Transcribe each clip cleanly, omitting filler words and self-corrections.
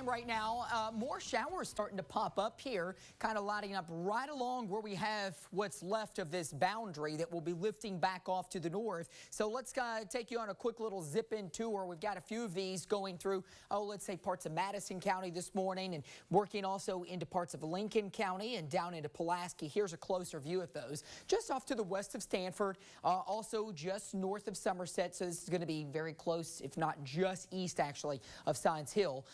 time right now. More showers starting to pop up here, kind of lining up right along where we have what's left of this boundary that will be lifting back off to the north. So let's take you on a quick little zip-in tour. We've got a few of these going through, let's say parts of Madison County this morning and working also into parts of Lincoln County and down into Pulaski. Here's a closer view of those. Just off to the west of Stanford, also just north of Somerset. So this is going to be very close, if not just east actually, of Science Hill.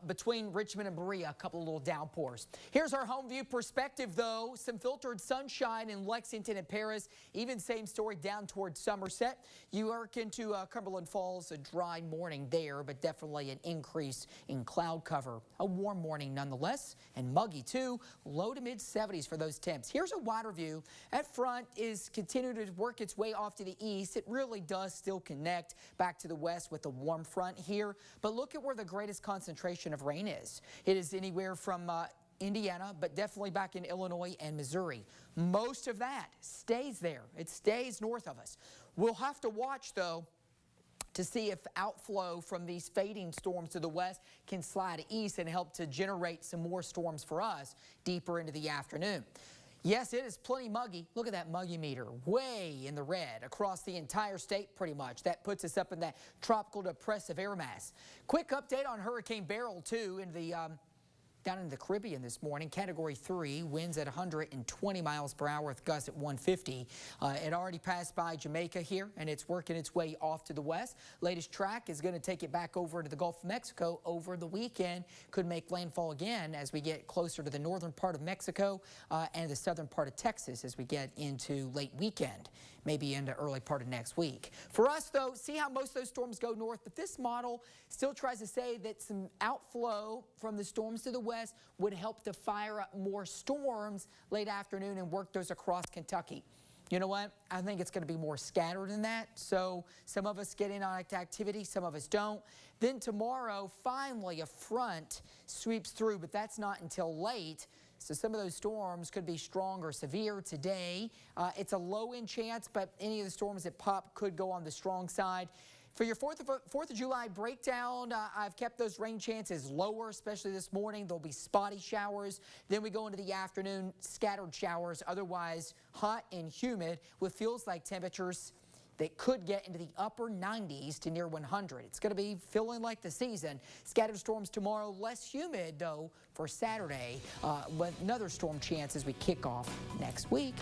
Between Richmond and Berea, a couple of little downpours. Here's our home view perspective, though. Some filtered sunshine in Lexington and Paris. Even same story down towards Somerset. You work into Cumberland Falls, a dry morning there, but definitely an increase in cloud cover. A warm morning nonetheless, and muggy too. Low to mid 70s for those temps. Here's a wider view. That front is continuing to work its way off to the east. It really does still connect back to the west with the warm front here. But look at where the greatest concentration of rain is. It is anywhere from Indiana, but definitely back in Illinois and Missouri. Most of that stays there. It stays north of us. We'll have to watch, though, to see if outflow from these fading storms to the west can slide east and help to generate some more storms for us deeper into the afternoon. Yes, it is plenty muggy. Look at that muggy meter, way in the red across the entire state pretty much. That puts us up in that tropical depressive air mass. Quick update on Hurricane Beryl, too, in the down in the Caribbean this morning. Category 3, winds at 120 miles per hour with gusts at 150. It already passed by Jamaica here, and it's working its way off to the west. Latest track is going to take it back over to the Gulf of Mexico over the weekend. Could make landfall again as we get closer to the northern part of Mexico and the southern part of Texas as we get into late weekend, maybe into early part of next week. For us, though, see how most of those storms go north, but this model still tries to say that some outflow from the storms to the west would help to fire up more storms late afternoon and work those across Kentucky. You know what? I think it's going to be more scattered than that. So some of us get in on activity, some of us don't. Then tomorrow, finally, a front sweeps through, but that's not until late. So some of those storms could be strong or severe today. It's a low-end chance, but any of the storms that pop could go on the strong side. For your 4th of July breakdown, I've kept those rain chances lower, especially this morning. There'll be spotty showers. Then we go into the afternoon, scattered showers, otherwise hot and humid with feels-like temperatures that could get into the upper 90s to near 100. It's going to be feeling like the season. Scattered storms tomorrow, less humid, though, for Saturday, with another storm chance as we kick off next week.